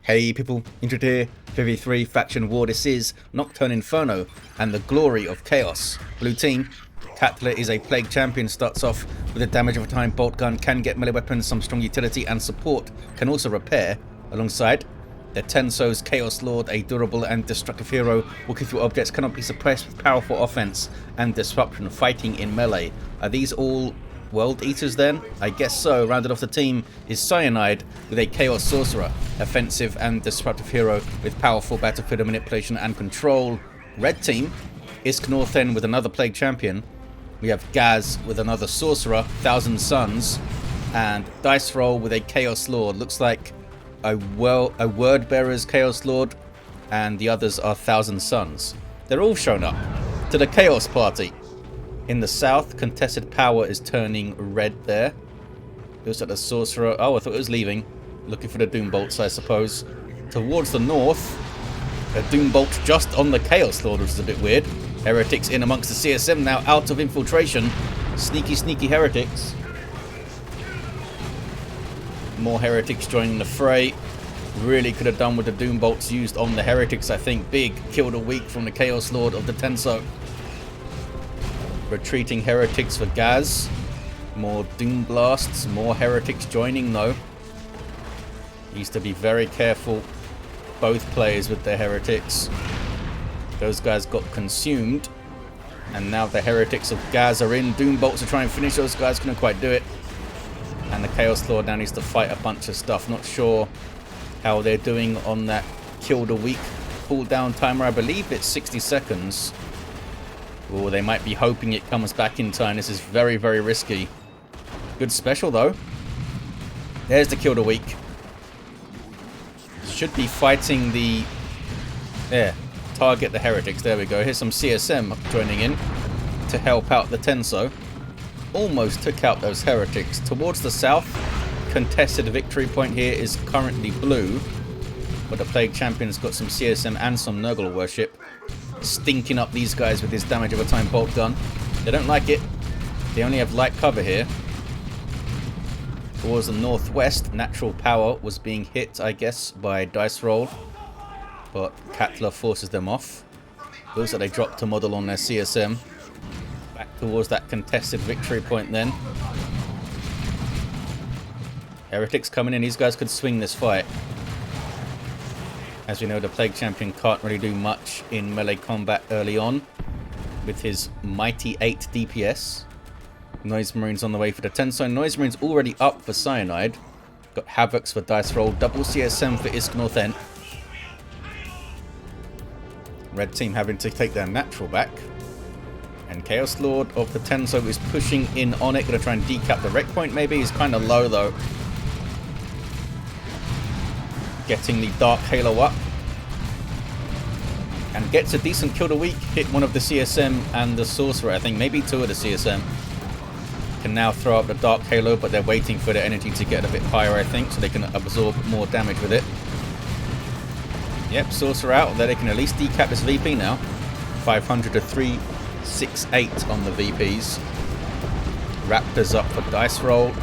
Hey people, Injured here, 3v3 Faction War. This is Nocturne Inferno and the glory of chaos. Blue team, Katla is a plague champion, starts off with a damage of a time bolt gun, can get melee weapons, some strong utility and support, can also repair. Alongside the Tenso's Chaos Lord, a durable and destructive hero, walking through objects, cannot be suppressed with powerful offense and disruption, fighting in melee. Are these all World Eaters then? I guess so. Rounded off the team is cynaIDe with a Chaos Sorcerer, offensive and disruptive hero with powerful battlefield manipulation and control. Red team, IskNorthen with another Plague Champion. We have Ghaz with another Sorcerer, Thousand Suns, and Dice Roll with a Chaos Lord. Looks like a Word Bearer's Chaos Lord, and the others are Thousand Suns. They're all shown up to the Chaos Party. In the south, contested power is turning red there. Looks like the Sorcerer. Oh, I thought it was leaving. Looking for the Doom Bolts, I suppose. Towards the north, a Doom Bolt just on the Chaos Lord, which is a bit weird. Heretics in amongst the CSM now, out of infiltration. Sneaky, sneaky Heretics. More Heretics joining the fray. Really could have done with the Doom Bolts used on the Heretics, I think. Big kill the weak from the Chaos Lord of the Tenso. Retreating Heretics for Ghaz. More Doom Blasts, more Heretics joining though. Needs to be very careful, both players with their Heretics. Those guys got consumed. And now the Heretics of Ghaz are in. Doom Bolts to try and finish those guys, couldn't quite do it. And the Chaos Lord now needs to fight a bunch of stuff. Not sure how they're doing on that kill the weak cooldown timer. I believe it's 60 seconds. Oh, they might be hoping it comes back in time. This is very, very risky. Good special, though. There's the kill the weak. Should be fighting the... There. Target the Heretics. There we go. Here's some CSM joining in to help out the Tenso. Almost took out those Heretics. Towards the south, contested victory point here is currently blue. But the Plague Champion's got some CSM and some Nurgle worship. Stinking up these guys with his damage of a time bolt gun. They don't like it. They only have light cover here. Towards the northwest, natural power was being hit, I guess, by Dice Roll. But Katla forces them off. Looks like they dropped a model on their CSM. Back towards that contested victory point then. Heretics coming in. These guys could swing this fight. As we know, the Plague Champion can't really do much in melee combat early on with his mighty 8 DPS. Noise Marines on the way for the Tenso. Noise Marines already up for cynaIDe. Got Havocs for Dice Roll. Double CSM for IskNorthen. Red team having to take their natural back. And Chaos Lord of the Tenso is pushing in on it. Gonna try and decap the wreck point maybe. He's kind of low though. Getting the Dark Halo up. And gets a decent kill the weak. Hit one of the CSM and the Sorcerer, I think. Maybe two of the CSM. Can now throw up the Dark Halo, but they're waiting for the energy to get a bit higher, I think, so they can absorb more damage with it. Yep, Sorcerer out. There they can at least decap this VP now. 500 to 368 on the VPs. Raptors up for Dice Roll.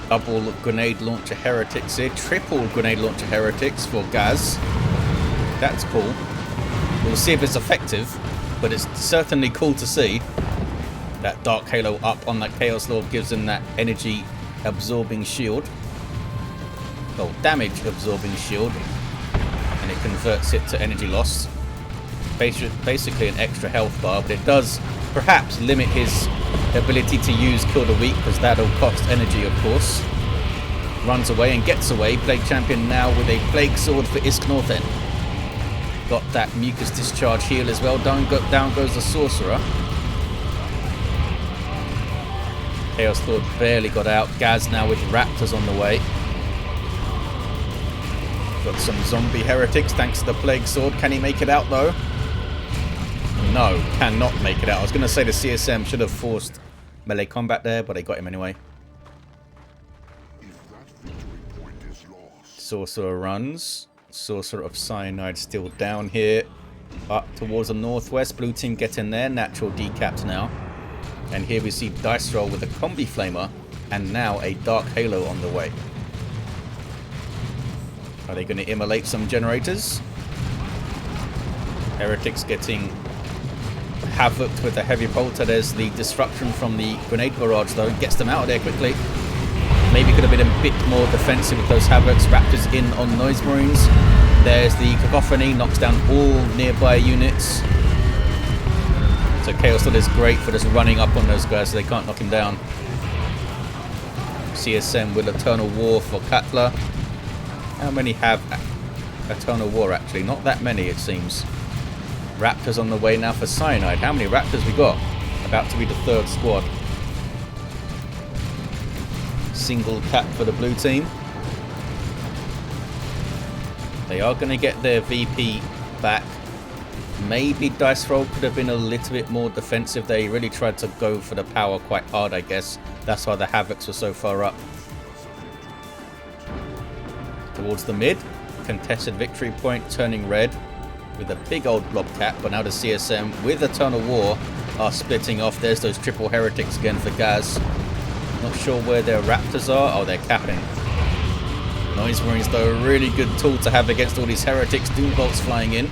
Double Grenade Launcher Heretics here. Triple Grenade Launcher Heretics for Ghaz. That's cool. We'll see if it's effective, but it's certainly cool to see. That Dark Halo up on that Chaos Lord gives him that energy absorbing shield. Well, damage absorbing shield. And it converts it to energy loss. Basically an extra health bar, but it does perhaps limit his ability to use Kill the Weak, because that'll cost energy, of course. Runs away and gets away. Plague Champion now with a Plague Sword for IskNorthen. Got that Mucus Discharge heal as well. Down goes the Sorcerer. Chaos Lord barely got out. Ghaz now with Raptors on the way. Got some zombie Heretics thanks to the Plague Sword. Can he make it out though? No, cannot make it out. I was going to say the CSM should have forced melee combat there, but they got him anyway. Sorcerer runs. Sorcerer of cynaIDe still down here. Up towards the northwest. Blue team get in there. Natural decapped now. And here we see Dice Roll with a Combi Flamer. And now a Dark Halo on the way. Are they going to immolate some generators? Heretics getting havoc with the heavy bolter. There's the disruption from the grenade barrage though. Gets them out of there quickly. Maybe could have been a bit more defensive with those havocs. Raptors in on Noise Marines. There's the cacophony. Knocks down all nearby units. So Chaos Lord is great for just running up on those guys so they can't knock him down. CSM with Eternal War for Katla. How many have Eternal War actually? Not that many it seems. Raptors on the way now for cynaIDe. How many Raptors we got? About to be the third squad. Single cap for the blue team. They are going to get their VP back. Maybe Dice Roll could have been a little bit more defensive. They really tried to go for the power quite hard, I guess. That's why the Havocs were so far up. Towards the mid. Contested victory point turning red with a big old blob cap. But now the CSM with Eternal War are splitting off. There's those triple heretics again for Ghaz. Not sure where their Raptors are. Oh, they're capping. Noise Marines, though, a really good tool to have against all these heretics. Doom bolts flying in.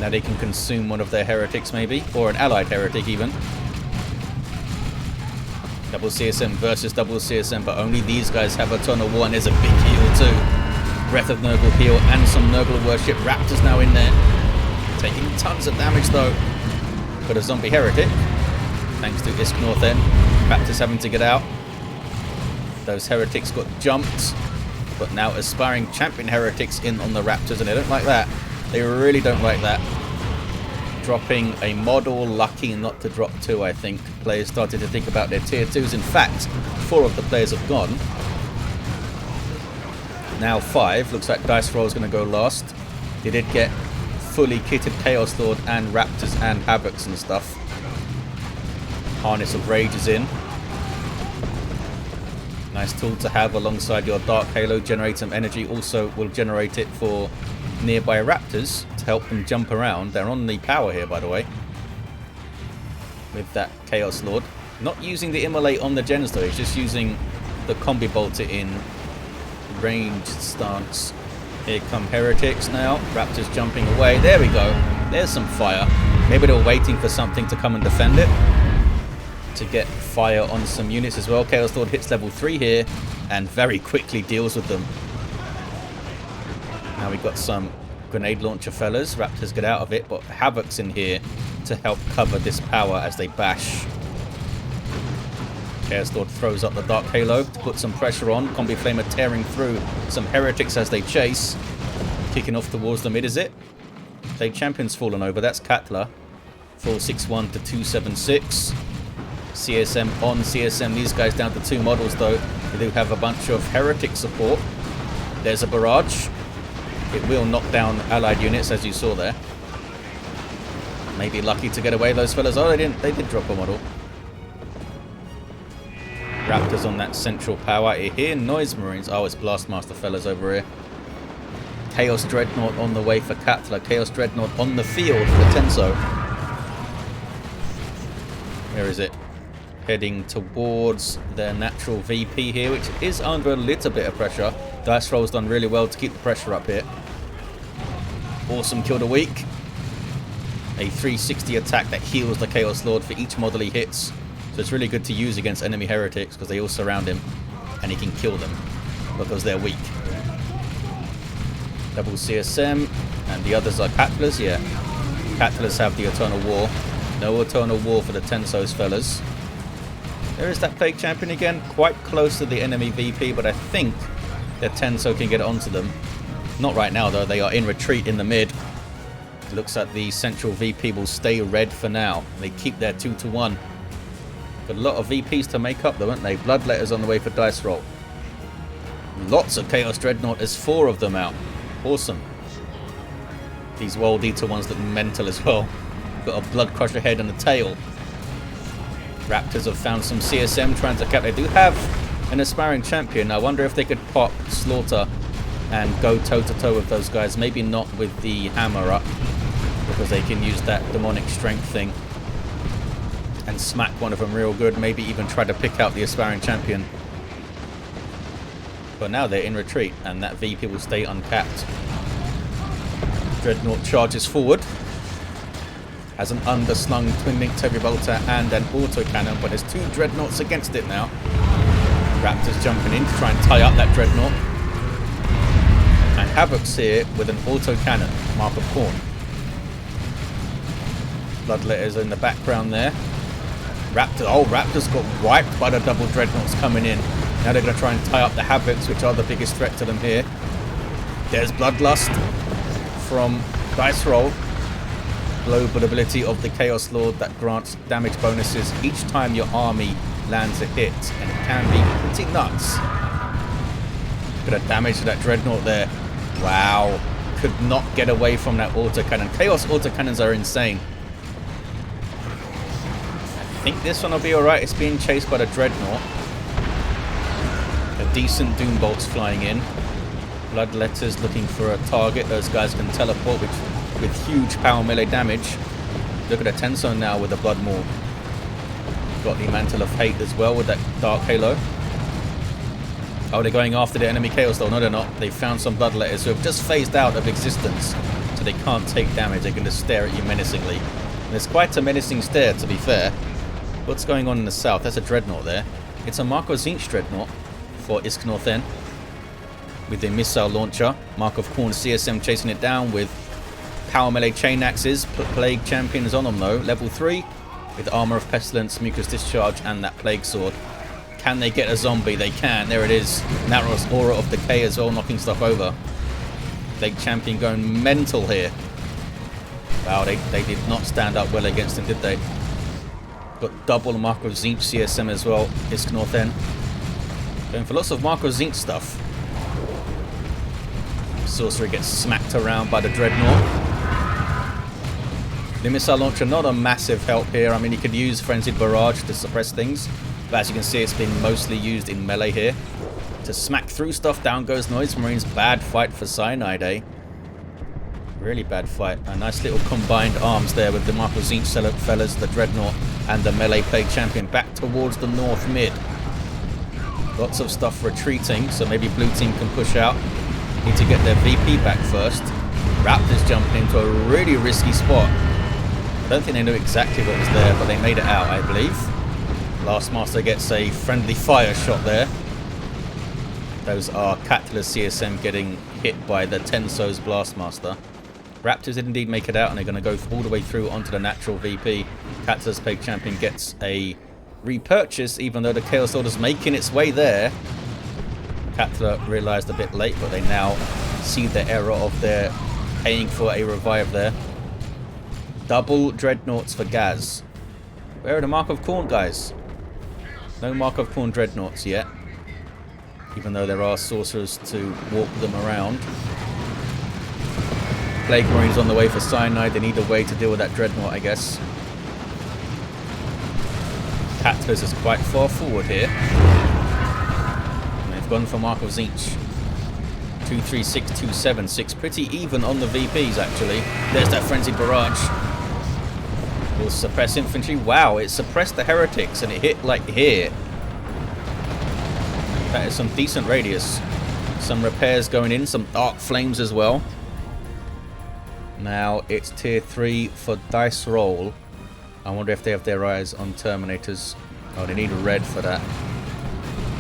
Now they can consume one of their heretics, maybe. Or an allied heretic, even. Double CSM versus double CSM, but only these guys have Eternal War, and there's a big heal, too. Breath of Nurgle heal and some Nurgle worship. Raptors now in there. Taking tons of damage, though. But a zombie heretic. Thanks to IskNorthen. Raptors having to get out. Those heretics got jumped. But now aspiring champion heretics in on the Raptors, and they don't like that. They really don't like that. Dropping a model, lucky not to drop 2, I think. Players started to think about their tier 2s. In fact, 4 of the players have gone. Now 5. Looks like Dice Roll is going to go last. They did get fully kitted Chaos Lord and Raptors and Havocs and stuff. Harness of Rage is in. Nice tool to have alongside your Dark Halo. Generate some energy. Also will generate it for nearby Raptors to help them jump around. They're on the power here, by the way. With that Chaos Lord. Not using the Immolate on the gens though. He's just using the Combi Bolter in ranged stance. Here come Heretics now. Raptors jumping away. There we go. There's some fire. Maybe they were waiting for something to come and defend it. To get fire on some units as well. Chaos Lord hits level 3 here and very quickly deals with them. Now we've got some grenade launcher fellas. Raptors get out of it, but Havoc's in here to help cover this power as they bash. Chaos Lord throws up the Dark Halo to put some pressure on. Combi Flamer tearing through some heretics as they chase. Kicking off towards the mid, is it? Blade Champion's fallen over. That's Katla. 461 to 276. CSM on CSM. These guys down to 2 models though. They do have a bunch of heretic support. There's a barrage. It will knock down allied units as you saw there. Maybe lucky to get away those fellas. Oh, they didn't. They did drop a model. Raptors on that central power here. Noise Marines. Oh, it's Blastmaster fellas over here. Chaos Dreadnought on the way for Katla. Chaos Dreadnought on the field for Tenso. Where is it? Heading towards their natural VP here, which is under a little bit of pressure. Dice Roll's done really well to keep the pressure up here. Awesome kill of the week. A 360 attack that heals the Chaos Lord for each model he hits. So it's really good to use against enemy heretics because they all surround him and he can kill them because they're weak. Double CSM and the others are Katlas. Yeah, Katlas have the Eternal War. No Eternal War for the Tensos fellas. There is that Plague Champion again, quite close to the enemy VP, but I think that Tenso can get onto them. Not right now though, they are in retreat in the mid. It looks like the central VP will stay red for now. They keep their 2-1. Got a lot of VPs to make up though, aren't they? Bloodletters on the way for Dice Roll. Lots of Chaos Dreadnought, there's 4 of them out. Awesome. These World Eater ones look mental as well. Got a Blood Crusher head and a tail. Raptors have found some CSM trying to cap. They do have an aspiring champion. I wonder if they could pop Slaughter and go toe-to-toe with those guys. Maybe not with the hammer up, because they can use that demonic strength thing and smack one of them real good. Maybe even try to pick out the aspiring champion. But now they're in retreat, and that VP will stay uncapped. Dreadnought charges forward. Has an underslung twin-linked heavy bolter and an autocannon, but there's 2 dreadnoughts against it now. Raptor's jumping in to try and tie up that dreadnought. And Havoc's here with an autocannon, Mark of Khorne. Bloodletters in the background there. Raptor's got wiped by the double dreadnoughts coming in. Now they're going to try and tie up the Havocs, which are the biggest threat to them here. There's Bloodlust from Dice Roll. Global ability of the Chaos Lord that grants damage bonuses each time your army lands a hit, and it can be pretty nuts. Look at the damage to that dreadnought there. Wow, could not get away from that autocannon. Chaos autocannons are insane. I think this one will be alright. It's being chased by the dreadnought. A decent doom bolt's flying in. Bloodletters looking for a target. Those guys can teleport with huge power melee damage. Look at the Tenso now with the Blood Maul. Got the Mantle of Hate as well with that Dark Halo. Oh, they're going after the enemy Chaos though. No, they're not. They found some Bloodletters who have just phased out of existence, so they can't take damage. They can just stare at you menacingly. And it's quite a menacing stare, to be fair. What's going on in the south? That's a Dreadnought there. It's a Mark of Tzeentch Dreadnought for IskNorthen with the missile launcher. Mark of Khorne CSM chasing it down with power melee chain axes. Put Plague Champions on them though. Level 3 with Armor of Pestilence, Mucus Discharge and that Plague Sword. Can they get a zombie? They can. There it is. Naros Aura of Decay as well, knocking stuff over. Plague Champion going mental here. Wow, they did not stand up well against him, did they? Got double Mark of Tzeentch CSM as well. IskNorthen going for lots of Mark of Tzeentch stuff. Sorcerer gets smacked around by the Dreadnought. The missile launcher, not a massive help here. I mean, you could use Frenzied Barrage to suppress things, but as you can see, it's been mostly used in melee here. To smack through stuff, down goes Noise Marines. Bad fight for cynaIDe. Really bad fight. A nice little combined arms there with the Mark of Tzeentch fellas, the Dreadnought, and the melee Plague Champion back towards the north mid. Lots of stuff retreating, so maybe blue team can push out. Need to get their VP back first. Raptors jumping into a really risky spot. I don't think they knew exactly what was there, but they made it out, I believe. Last Master gets a friendly fire shot there. Those are Katla's CSM getting hit by the Tenso's Blastmaster. Raptors did indeed make it out, and they're going to go all the way through onto the natural VP. Katla's Plague Champion gets a repurchase, even though the Chaos Lord is making its way there. Katla realised a bit late, but they now see the error of their paying for a revive there. Double Dreadnoughts for Ghaz. Where are the Mark of Khorne guys? No Mark of Khorne Dreadnoughts yet, even though there are sorcerers to walk them around. Plague Marines on the way for cynaIDe. They need a way to deal with that Dreadnought, I guess. Katla's is quite far forward here. And they've gone for Mark of Tzeentch. 236, 276. Pretty even on the VPs, actually. There's that Frenzied Barrage. Will suppress infantry. Wow, it suppressed the heretics and it hit like here. That is some decent radius. Some repairs going in, some arc flames as well. Now it's tier 3 for Dice Roll. I wonder if they have their eyes on Terminators. Oh, they need a red for that.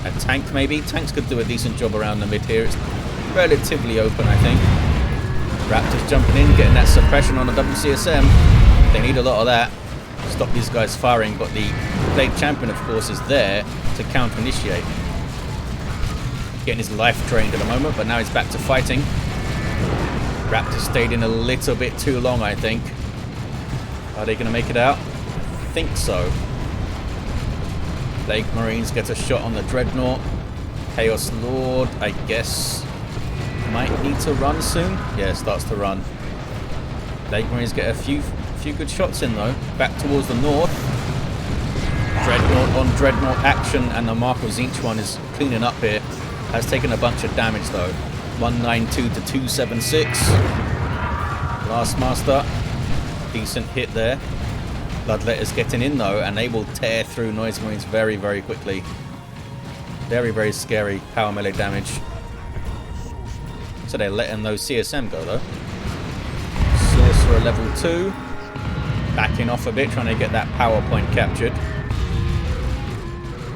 A tank maybe? Tanks could do a decent job around the mid here. It's relatively open, I think. Raptors jumping in, getting that suppression on the double CSM. They need a lot of that to stop these guys firing, but the Plague Champion, of course, is there to counter-initiate. Getting his life drained at the moment, but now he's back to fighting. Raptors stayed in a little bit too long, I think. Are they going to make it out? I think so. Plague Marines get a shot on the Dreadnought. Chaos Lord, I guess, might need to run soon. Yeah, starts to run. Plague Marines get a few good shots in though. Back towards the north. Dreadnought on Dreadnought action, and the Mark of Tzeentch one is cleaning up here. Has taken a bunch of damage though. 192 to 276. Last Master, decent hit there. Bloodletter's getting in though, and they will tear through Noise Marines very, very quickly. Very, very scary power melee damage. So they're letting those CSM go though. Sorcerer level 2. Backing off a bit, trying to get that power point captured.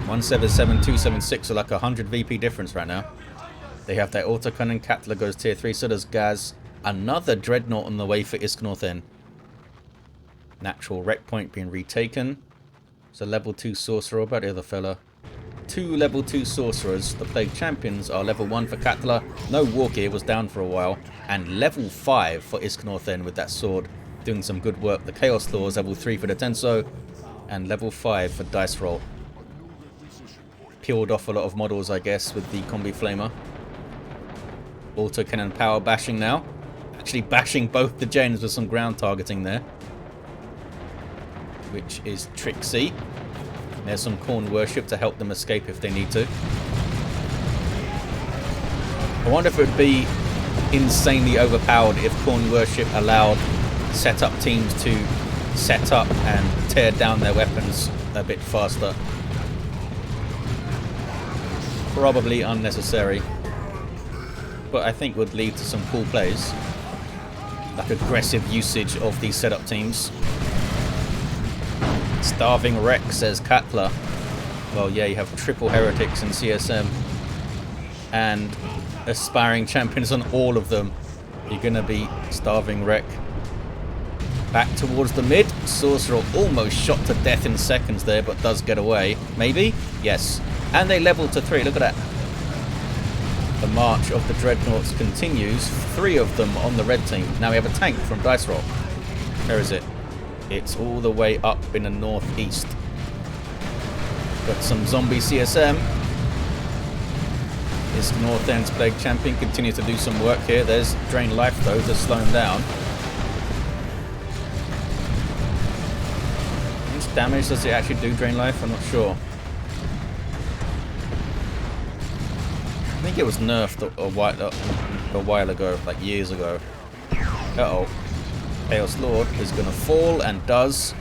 177, 276 are like 100 VP difference right now. They have their autocannon. Katla goes tier 3, so does Ghaz. Another dreadnought on the way for IskNorthen. Natural wreck point being retaken. So level 2 sorcerer. What about the other fella? 2 level 2 sorcerers. The plague champions are level 1 for Katla. No war gear, was down for a while. And level 5 for IskNorthen with that sword. Doing some good work. The Chaos Law is level 3 for the Tenso. And level 5 for Dice Roll. Peeled off a lot of models, I guess, with the Combi Flamer. Autocannon power bashing now. Actually bashing both the gens with some ground targeting there. Which is tricksy. There's some Khorne worship to help them escape if they need to. I wonder if it would be insanely overpowered if Khorne worship allowed setup teams to set up and tear down their weapons a bit faster. Probably unnecessary, but I think would lead to some cool plays, like aggressive usage of these setup teams. Starving Wreck, says Katla. Well, yeah, you have triple heretics and CSM and aspiring champions on all of them. You're gonna be Starving Wreck. Back towards the mid. Sorcerer almost shot to death in seconds there, but does get away. Maybe? Yes. And they level to 3. Look at that. The march of the dreadnoughts continues. 3 of them on the red team. Now we have a tank from Dice Roll. Where is it? It's all the way up in the northeast. Got some zombie CSM. IskNorthen's Plague Champion continues to do some work here. There's Drain Life though to slow him down. How much damage does it actually do, Drain Life? I'm not sure. I think it was nerfed a while ago, like years ago. Uh-oh. Chaos Lord is going to fall, and does.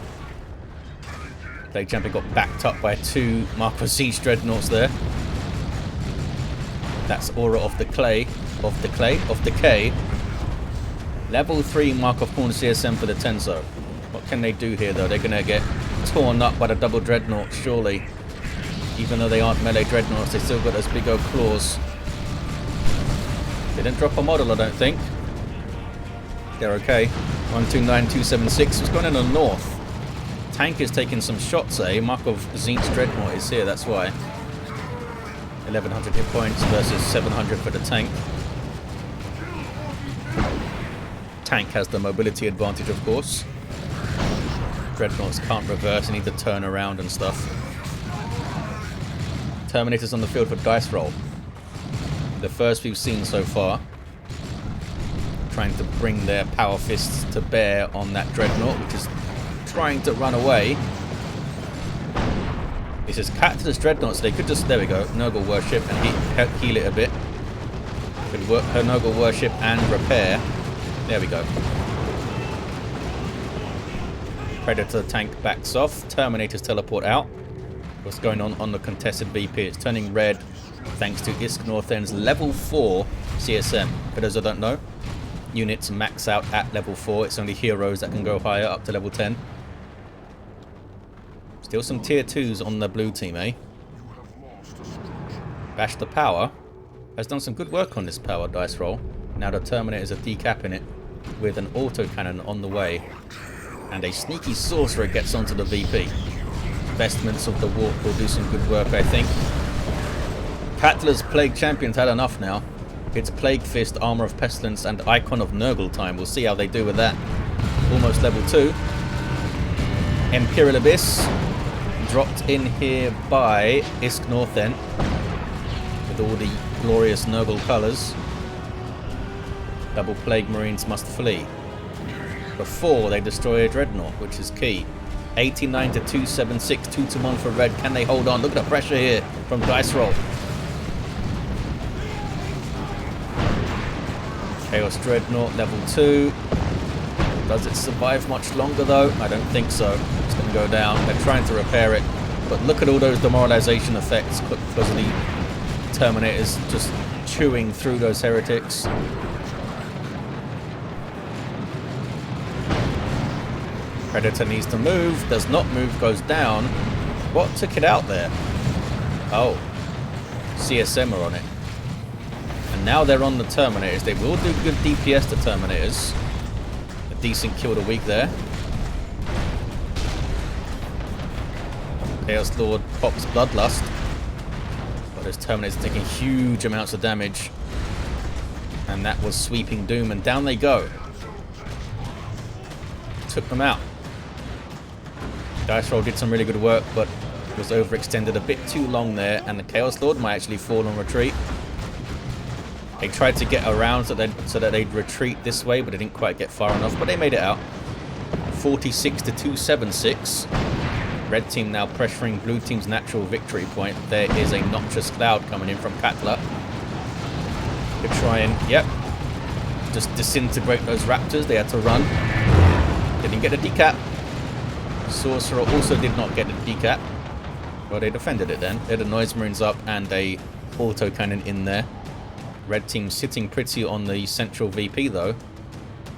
Plague Champion got backed up by 2 Mark of Siege Dreadnoughts there. That's Aura of Decay. Level 3 Mark of Khorne CSM for the Tenso. What can they do here though? They're going to get torn up by the double Dreadnought, surely. Even though they aren't melee Dreadnoughts, they still got those big old claws. They didn't drop a model, I don't think. They're okay. 129276. What's going on in the north? Tank is taking some shots, eh? Mark of Zin's Dreadnought is here, that's why. 1100 hit points versus 700 for the tank. Tank has the mobility advantage, of course. Dreadnoughts can't reverse, they need to turn around and stuff. Terminators on the field for Dice Roll. The first we've seen so far. Trying to bring their power fists to bear on that Dreadnought, which is trying to run away. This is Katla's Dreadnought, so they could just, there we go, Nurgle Worship and heal it a bit. Could work her Nurgle Worship and repair. There we go. Predator tank backs off. Terminators teleport out. What's going on the contested VP? It's turning red thanks to IskNorthen's level 4 CSM. For those that don't know, units max out at level 4. It's only heroes that can go higher, up to level 10. Still some tier 2s on the blue team, eh? Bash the Power has done some good work on this power dice roll. Now the Terminators are decapping it with an autocannon on the way. And a sneaky Sorcerer gets onto the VP. Vestments of the Walk will do some good work, I think. Katla's Plague Champion's had enough now. It's Plague Fist, Armor of Pestilence, and Icon of Nurgle time. We'll see how they do with that. Almost level 2. Imperial Abyss. Dropped in here by IskNorthen. With all the glorious Nurgle colours. Double Plague Marines must flee. Before they destroy a Dreadnought, which is key. 89 to 276, 2 to 1 for red. Can they hold on? Look at the pressure here from Dice Roll. Chaos Dreadnought level 2. Does it survive much longer though? I don't think so. It's going to go down. They're trying to repair it. But look at all those demoralization effects because of the Terminators just chewing through those heretics. Predator needs to move, does not move, goes down. What took it out there? Oh, CSM are on it. And now they're on the Terminators. They will do good DPS to Terminators. A decent kill of the week there. Chaos Lord pops Bloodlust. But those Terminators are taking huge amounts of damage. And that was Sweeping Doom, and down they go. Took them out. Dice Roll did some really good work, but was overextended a bit too long there, and the Chaos Lord might actually fall on retreat. They tried to get around so that they'd retreat this way, but they didn't quite get far enough, but they made it out. 46 to 276. Red team now pressuring blue team's natural victory point. There is a Noxious Cloud coming in from Katla. They're trying, yep, just disintegrate those raptors. They had to run. Didn't get a decap. Sorcerer also did not get a decap. Well, they defended it then. They had a Noise Marines up and a auto cannon in there. Red team sitting pretty on the central VP though,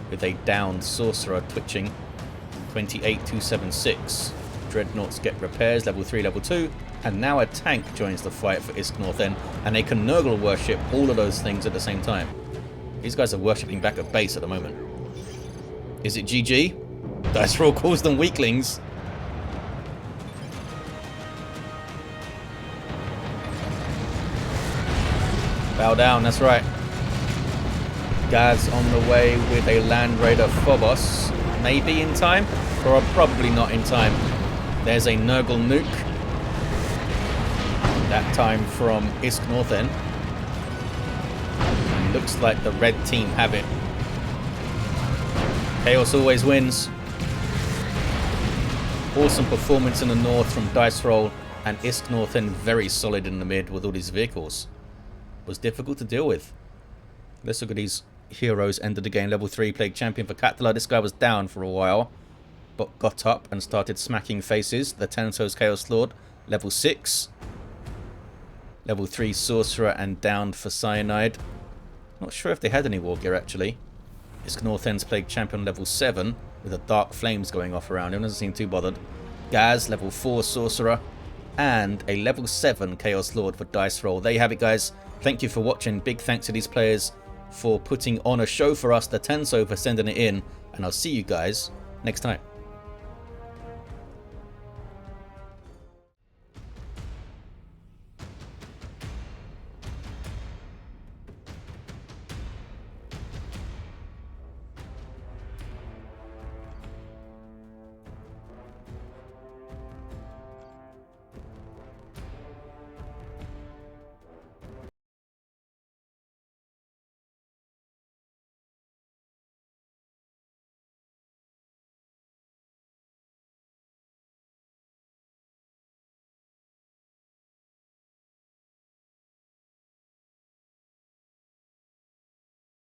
with a downed Sorcerer twitching. 28-276. Dreadnoughts get repairs, level 3, level 2. And now a tank joins the fight for IskNorthen, and they can Nurgle worship all of those things at the same time. These guys are worshipping back at base at the moment. Is it GG? Dice Roll calls them weaklings. Bow down, that's right. Ghaz on the way with a Land Raider Phobos. Maybe in time, or probably not in time. There's a Nurgle nuke. That time from IskNorthen. Looks like the red team have it. Chaos always wins. Awesome performance in the north from Dice Roll, and IskNorthen very solid in the mid with all these vehicles. Was difficult to deal with. Let's look at these heroes. Ended the game level 3 Plague Champion for Katla. This guy was down for a while, but got up and started smacking faces. The Tenso's Chaos Lord, level 6. Level 3 Sorcerer and downed for cynaIDe. Not sure if they had any war gear actually. IskNorthen's Plague Champion level 7 with the Dark Flames going off around him. Doesn't seem too bothered. Ghaz, level 4 Sorcerer. And a level 7 Chaos Lord for Dice Roll. There you have it, guys. Thank you for watching. Big thanks to these players for putting on a show for us. The Tenso for sending it in. And I'll see you guys next time.